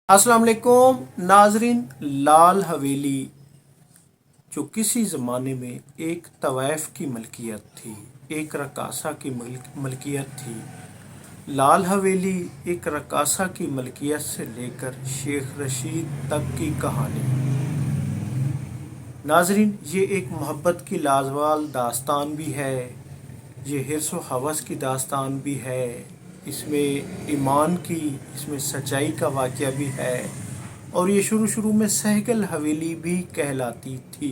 अस्सलाम वालेकुम नाजरीन। लाल हवेली जो किसी ज़माने में एक तवाइफ की मलकियत थी, एक रकासा की मलकियत थी। लाल हवेली एक रकासा की मलकियत से लेकर शेख रशीद तक की कहानी। नाजरीन, ये एक मोहब्बत की लाजवाल दास्तान भी है, ये हिर्स व हवस की दास्तान भी है, इसमें ईमान की, इसमें सच्चाई का वाक़या भी है और ये शुरू में सहगल हवेली भी कहलाती थी।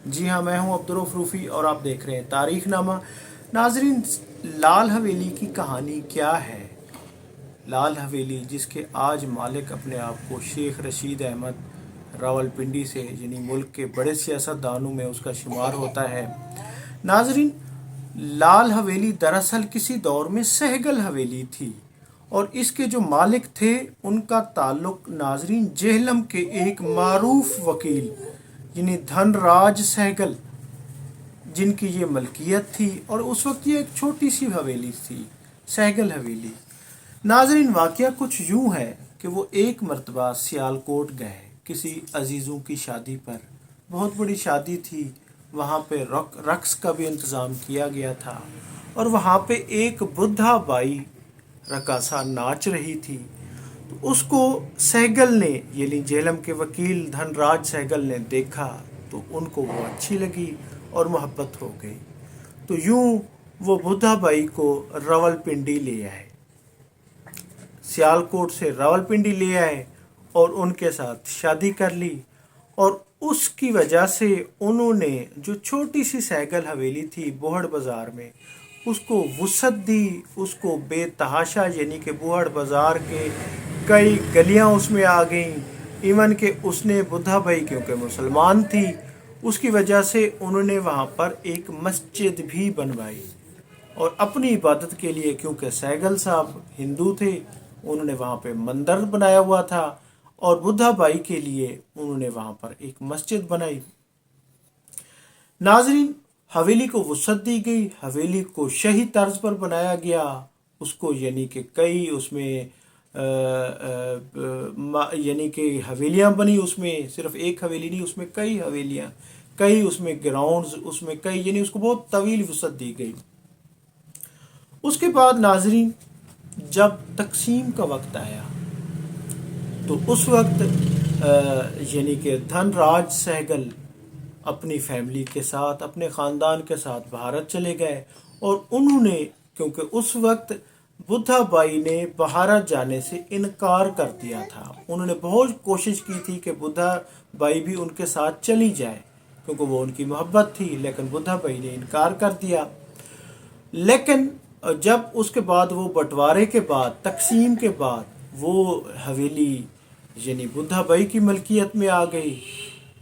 जी हाँ, मैं हूँ अब्दुर्रऊफ़ रूफ़ी और आप देख रहे हैं तारीख़ नामा। नाजरीन, लाल हवेली की कहानी क्या है? लाल हवेली जिसके आज मालिक अपने आप को शेख रशीद अहमद रावलपिंडी से, यानी मुल्क के बड़े सियासतदानों में उसका शुमार होता है। नाजरीन, लाल हवेली दरअसल किसी दौर में सहगल हवेली थी और इसके जो मालिक थे उनका ताल्लुक नाजरीन जेहलम के एक मारूफ वकील यानी धनराज सहगल, जिनकी ये मलकियत थी और उस वक्त ये एक छोटी सी हवेली थी, सहगल हवेली। नाजरीन, वाक़या कुछ यूँ है कि वो एक मरतबा सियालकोट गए किसी अजीज़ों की शादी पर। बहुत बड़ी शादी थी, वहाँ पे रक्स का भी इंतज़ाम किया गया था और वहाँ पे एक बुद्धा बाई रकासा नाच रही थी। तो उसको सहगल ने, यानी जेहलम के वकील धनराज सहगल ने देखा तो उनको वो अच्छी लगी और मोहब्बत हो गई। तो यूँ वो बुद्धा बाई को रावलपिंडी ले आए, सियालकोट से रावलपिंडी ले आए और उनके साथ शादी कर ली। और उसकी वजह से उन्होंने जो छोटी सी सहगल हवेली थी बोहड़ बाज़ार में, उसको वुसअत दी, उसको बेतहाशा, यानी कि बोहड़ बाज़ार के कई गलियां उसमें आ गईं। इवन के उसने बुद्धा भाई, क्योंकि मुसलमान थी, उसकी वजह से उन्होंने वहाँ पर एक मस्जिद भी बनवाई और अपनी इबादत के लिए, क्योंकि सहगल साहब हिंदू थे, उन्होंने वहाँ पे मंदिर बनाया हुआ था और बुद्धा बाई के लिए उन्होंने वहाँ पर एक मस्जिद बनाई। नाजरीन, हवेली को वुसअत दी गई, हवेली को शाही तर्ज पर बनाया गया, उसको यानी कि कई उसमें यानी कि हवेलियाँ बनी, उसमें सिर्फ एक हवेली नहीं, उसमें कई हवेलियाँ, कई उसमें ग्राउंड्स, उसमें कई, यानी उसको बहुत तवील वुसअत दी गई। उसके बाद नाजरीन, जब तकसीम का वक्त आया तो उस वक्त यानी कि धनराज सहगल अपनी फैमिली के साथ, अपने ख़ानदान के साथ भारत चले गए और उन्होंने, क्योंकि उस वक्त बुद्धा बाई ने भारत जाने से इनकार कर दिया था, उन्होंने बहुत कोशिश की थी कि बुद्धा बाई भी उनके साथ चली जाए क्योंकि वो उनकी मोहब्बत थी, लेकिन बुद्धा बाई ने इनकार कर दिया। लेकिन जब उसके बाद वो बंटवारे के बाद, तकसीम के बाद, वो हवेली यानी बुद्धा बाई की मलकियत में आ गई।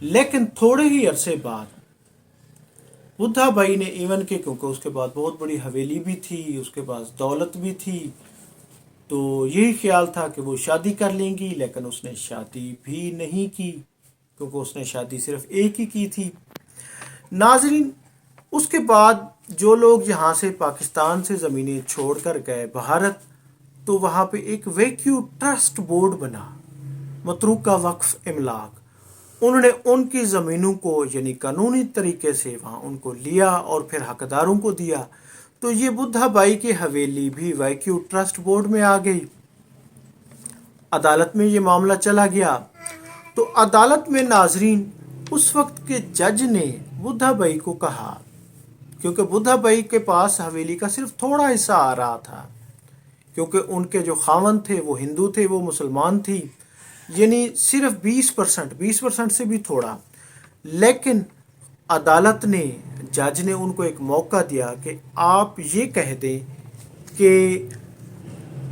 लेकिन थोड़े ही अरसे बाद बुद्धा बाई ने, इवन के क्योंकि उसके बाद बहुत बड़ी हवेली भी थी, उसके पास दौलत भी थी, तो यही ख्याल था कि वो शादी कर लेंगी, लेकिन उसने शादी भी नहीं की क्योंकि उसने शादी सिर्फ एक ही की थी। नाजरीन, उसके बाद जो लोग यहाँ से पाकिस्तान से ज़मीनें छोड़कर गए भारत, तो वहाँ पे एक वैक्यू ट्रस्ट बोर्ड बना, मतरूका वक्फ इमलाक। उन्होंने उनकी ज़मीनों को यानी कानूनी तरीके से वहाँ उनको लिया और फिर हकदारों को दिया। तो ये बुद्धा बाई की हवेली भी वैक्यू ट्रस्ट बोर्ड में आ गई। अदालत में ये मामला चला गया तो अदालत में नाजरीन उस वक्त के जज ने बुद्धा बाई को कहा, क्योंकि बुद्धा बाई के पास हवेली का सिर्फ थोड़ा हिस्सा आ रहा था, क्योंकि उनके जो खावंद थे वो हिंदू थे, वो मुसलमान थी, यानी सिर्फ 20% से भी थोड़ा। लेकिन अदालत ने, जज ने उनको एक मौका दिया कि आप ये कह दें कि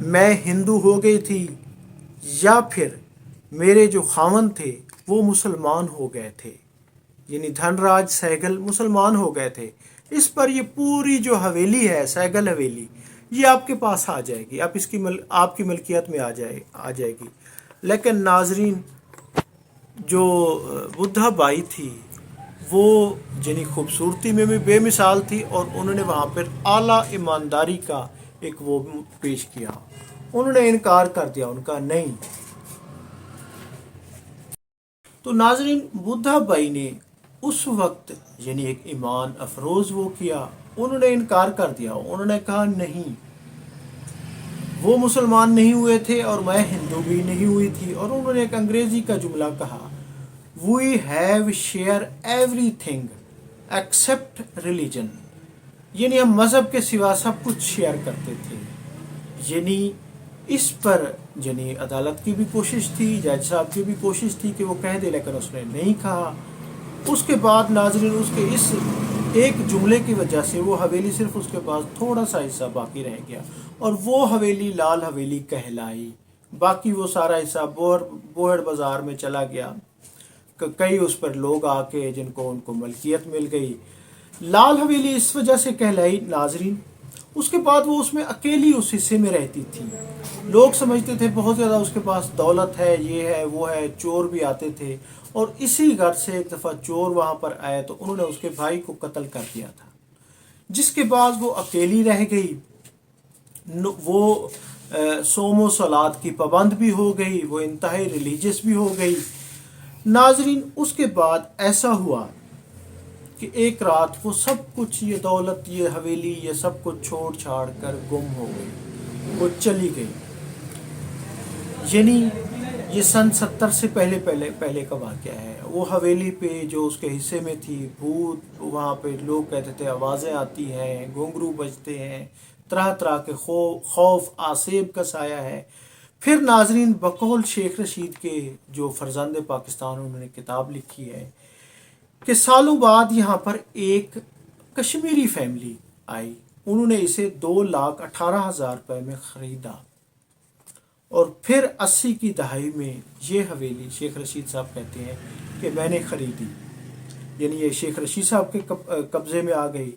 मैं हिंदू हो गई थी या फिर मेरे जो खावंद थे वो मुसलमान हो गए थे, यानी धनराज सहगल मुसलमान हो गए थे। इस पर ये पूरी जो हवेली है, सहगल हवेली, ये आपके पास आ जाएगी, आप इसकी आपकी मलकियत में आ जाएगी। लेकिन नाजरीन, जो बुद्धा बाई थी वो यानी खूबसूरती में भी बेमिसाल थी और उन्होंने वहाँ पर आला ईमानदारी का एक वो पेश किया। उन्होंने इनकार कर दिया, उनका नहीं, تو ناظرین بڈھا بھائی نے اس وقت یعنی ایک ایمان افروز وہ کیا، انہوں نے انکار کر دیا، انہوں نے کہا نہیں، وہ مسلمان نہیں ہوئے تھے اور میں ہندو بھی نہیں ہوئی تھی، اور انہوں نے ایک انگریزی کا جملہ کہا، we have share everything except religion, یعنی ہم مذہب کے سوا سب کچھ شیئر کرتے تھے۔ یعنی اس پر یعنی عدالت کی بھی کوشش تھی، جج صاحب کی بھی کوشش تھی کہ وہ کہہ دے، لیکن اس نے نہیں کہا۔ اس کے بعد ناظرین اس کے اس ایک جملے کی وجہ سے وہ حویلی صرف اس کے پاس تھوڑا سا حصہ باقی رہ گیا، اور وہ حویلی لال حویلی کہلائی۔ باقی وہ سارا حصہ بوہڑ بازار میں چلا گیا، کئی اس پر لوگ آ کے جن کو ان کو ملکیت مل گئی۔ لال حویلی اس وجہ سے کہلائی ناظرین، اس کے بعد وہ اس میں اکیلی اس حصے میں رہتی تھی، لوگ سمجھتے تھے بہت زیادہ اس کے پاس دولت ہے، یہ ہے وہ ہے، چور بھی آتے تھے، اور اسی گھر سے ایک دفعہ چور وہاں پر آئے تو انہوں نے اس کے بھائی کو قتل کر دیا تھا، جس کے بعد وہ اکیلی رہ گئی، وہ صوم و صلات کی پابند بھی ہو گئی، وہ انتہائی ریلیجس بھی ہو گئی۔ ناظرین اس کے بعد ایسا ہوا کہ ایک رات وہ سب کچھ، یہ دولت، یہ حویلی، یہ سب کچھ چھوڑ چھاڑ کر گم ہو گئی، وہ چلی گئی۔ یعنی یہ سن 70 سے پہلے کا واقعہ ہے۔ وہ حویلی پہ جو اس کے حصے میں تھی، بھوت، وہاں پہ لوگ کہتے تھے آوازیں آتی ہیں، گھنگرو بجتے ہیں، طرح طرح کے خوف آسیب کا سایہ ہے۔ پھر ناظرین بقول شیخ رشید کے جو فرزند پاکستان، انہوں نے کتاب لکھی ہے کہ سالوں بعد یہاں پر ایک کشمیری فیملی آئی، انہوں نے اسے 2,18,000 روپے میں خریدا، اور پھر 80 کی دہائی میں یہ حویلی شیخ رشید صاحب کہتے ہیں کہ میں نے خریدی، یعنی یہ شیخ رشید صاحب کے قبضے میں آ گئی۔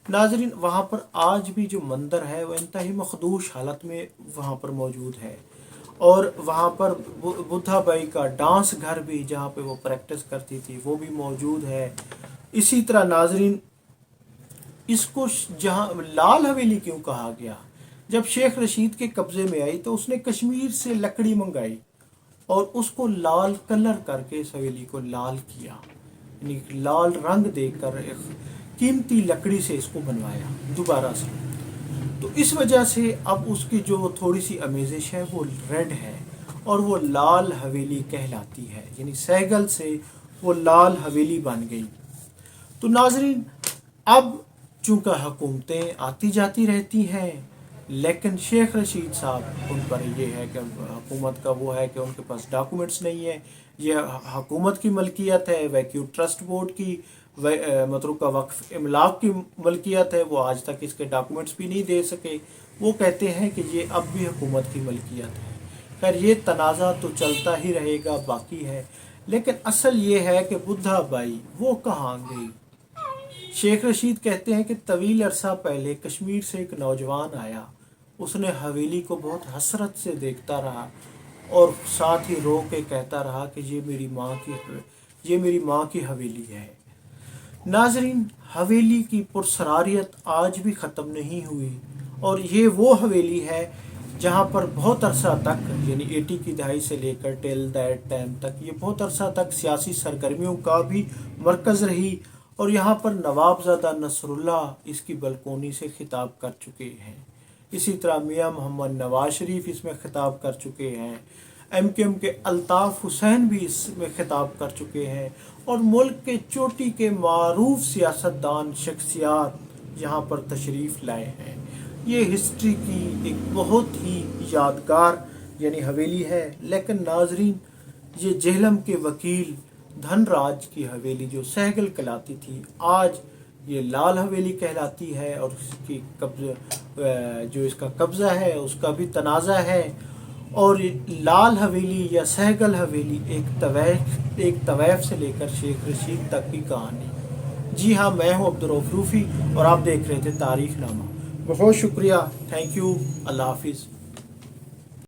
ناظرین وہاں پر آج بھی جو مندر ہے وہ انتہائی مخدوش حالت میں وہاں پر موجود ہے، اور وہاں پر بڈھا بھائی کا ڈانس گھر بھی جہاں پہ وہ پریکٹس کرتی تھی وہ بھی موجود ہے۔ اسی طرح ناظرین اس کو جہاں لال حویلی کیوں کہا گیا، جب شیخ رشید کے قبضے میں آئی تو اس نے کشمیر سے لکڑی منگائی اور اس کو لال کلر کر کے اس حویلی کو لال کیا، یعنی لال رنگ دے کر ایک قیمتی لکڑی سے اس کو بنوایا دوبارہ سے۔ تو اس وجہ سے اب اس کی جو تھوڑی سی امیزش ہے وہ ریڈ ہے، اور وہ لال حویلی کہلاتی ہے، یعنی سہگل سے وہ لال حویلی بن گئی۔ تو ناظرین اب چونکہ حکومتیں آتی جاتی رہتی ہیں، لیکن شیخ رشید صاحب ان پر یہ ہے کہ حکومت کا وہ ہے کہ ان کے پاس ڈاکومنٹس نہیں ہے، یہ حکومت کی ملکیت ہے، ویکیو ٹرسٹ بورڈ کی متروکہ وقف املاک کی ملکیت ہے، وہ آج تک اس کے ڈاکومنٹس بھی نہیں دے سکے، وہ کہتے ہیں کہ یہ اب بھی حکومت کی ملکیت ہے۔ خیر یہ تنازع تو چلتا ہی رہے گا، باقی ہے، لیکن اصل یہ ہے کہ بڈھا بھائی وہ کہاں گئی۔ شیخ رشید کہتے ہیں کہ طویل عرصہ پہلے کشمیر سے ایک نوجوان آیا، اس نے حویلی کو بہت حسرت سے دیکھتا رہا اور ساتھ ہی رو کے کہتا رہا کہ یہ میری ماں کی حویلی ہے۔ ناظرین حویلی کی پرسراریت آج بھی ختم نہیں ہوئی، اور یہ وہ حویلی ہے جہاں پر بہت عرصہ تک، یعنی 80 کی دہائی سے لے کر ٹل دیٹ ٹائم تک، یہ بہت عرصہ تک سیاسی سرگرمیوں کا بھی مرکز رہی، اور یہاں پر نوابزادہ نصر اللہ اس کی بلکونی سے خطاب کر چکے ہیں، اسی طرح میاں محمد نواز شریف اس میں خطاب کر چکے ہیں، MKM کے الطاف حسین بھی اس میں خطاب کر چکے ہیں، اور ملک کے چوٹی کے معروف سیاستدان شخصیات یہاں پر تشریف لائے ہیں۔ یہ ہسٹری کی ایک بہت ہی یادگار یعنی حویلی ہے۔ لیکن ناظرین یہ جہلم کے وکیل دھن راج کی حویلی جو سہگل کہلاتی تھی، آج یہ لال حویلی کہلاتی ہے، اور اس کی جو اس کا قبضہ ہے اس کا بھی تنازع ہے۔ اور لال حویلی یا سہگل حویلی ایک طویف سے لے کر شیخ رشید تک کی کہانی۔ جی ہاں، میں ہوں عبدالرؤف روفی اور آپ دیکھ رہے تھے تاریخ نامہ۔ بہت شکریہ، تھینک یو، اللہ حافظ۔